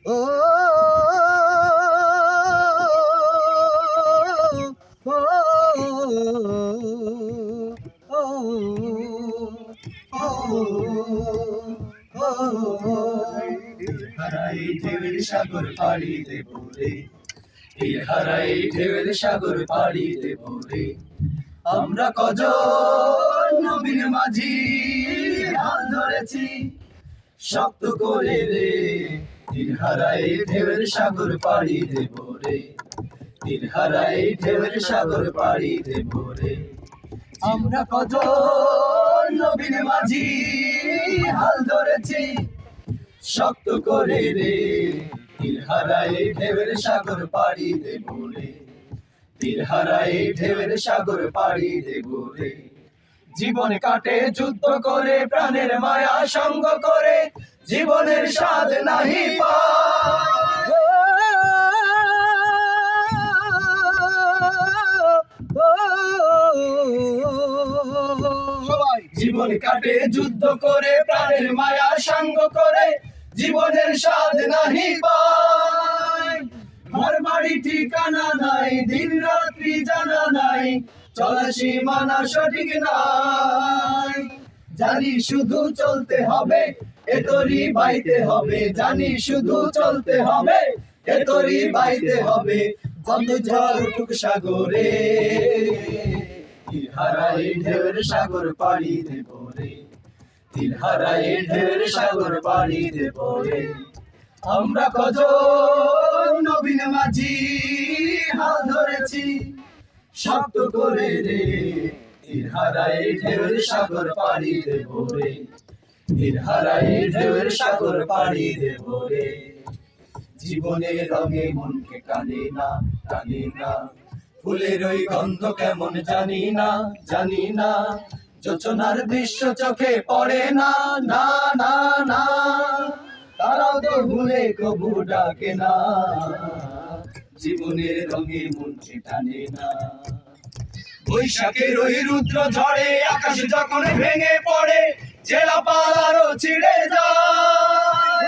ও হারাই ঢেউয়ের সাগর পাড়ি দেব রে, হারাই ঢেউয়ের সাগর পাড়ি দেব রে। আমরা কজন নবীন মাঝি হাল ধরেছি শক্ত করে রে, হারাই ঢেউয়ের সাগর পাড়ি দেব রে, হারাই ঢেউয়ের সাগর পাড়ি দেব রে। আমরা কজন নবীন মাঝি হাল ধরেছি শক্ত করে রে, হারাই ঢেউয়ের সাগর পাড়ি দেব রে, হারাই ঢেউয়ের সাগর পাড়ি দেব রে। জীবন কাটে যুদ্ধ করে, প্রাণের মায়া সঙ্গ করে, জীবনের স্বাদ নাহি পায়। জীবন কাটে যুদ্ধ করে, প্রাণের মায়া সঙ্গ করে, জীবনের স্বাদ নাহি পায়। ঘর বাড়ি ঠিকানা নাই, দিন রাত্রি জানা নাই, চলা সীমানা সঠিক নাই। জানি শুধু চলতে হবে, এতরি বাইতে হবে, জানি শুধু চলতে হবে, এতরি বাইতে হবে। যত ঝড় উঠুক সাগরে, হারাই ঢেউয়ের সাগর পাড়ি দেব রে, হারাই ঢেউয়ের সাগর পাড়ি দেব রে। আমরা কজন নবীন মাঝি হাল ধরেছি শক্ত করে রে, হারাই ঢেউয়ের সাগর পাড়ি দেব রে, হারাই ঢেউয়ের সাগর পাড়ি দেব রে। জীবনের রঙে মনকে টানে না, টানে না, ফুলের ওই গন্ধ কেমন জানি না, জানি না, যোচনার দৃশ্য চোখে পড়ে না, না না না, তারাও তো ভুলে কবু ডাকে না। জীবনের রঙে মনকে টানে না। বৈশাখের ওই রুদ্র ঝড়ে আকাশ যখন ভেঙে পড়ে, জেলা পালারও ছিঁড়ে যায়।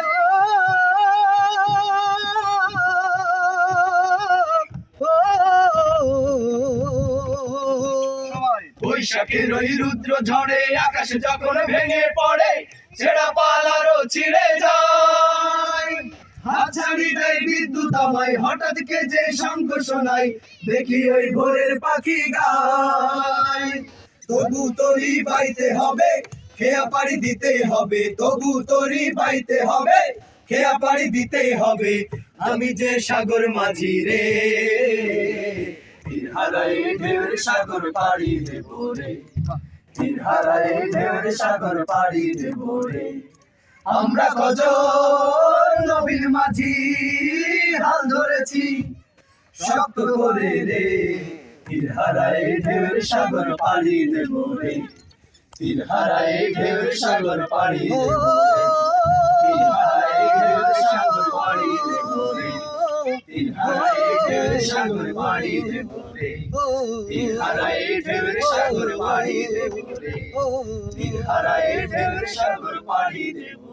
বৈশাখের ওই রুদ্র ঝড়ে আকাশ যখন ভেঙে পড়ে, ছেঁড়া পালারও ছিঁড়ে যায়। হাতছানি দেয় বিদ্যুৎ আমায়, হঠাৎ কে যে শঙ্খ শোনাই, দেখি ওই ভোরের পাখি গায়। তবু তরি বাইতে হবে, খেয়া পাড়ি দিতে হবে, তবু তরি বাইতে হবে, খেয়া পাড়ি দিতে হবে। আমি যে সাগর মাঝি রে, হারাই ঢেউয়ের সাগর পাড়ি দেব রে, হারাই ঢেউয়ের সাগর পাড়ি দেব রে। আমরা কজন নবীন মাঝি হাল ধরেছি শক্ত করে রে, হারাই ঢেউয়ের সাগর পাড়ি দেব রে, হারাই ঢেউয়ের সাগর পাড়ি দেব রে, হারাই ঢেউয়ের সাগর পাড়ি দেব রে, হারাই ঢেউয়ের সাগর পাড়ি দেব রে, হারাই ঢেউয়ের সাগর পাড়ি দেব রে, হারাই ঢেউয়ের সাগর পাড়ি দেব।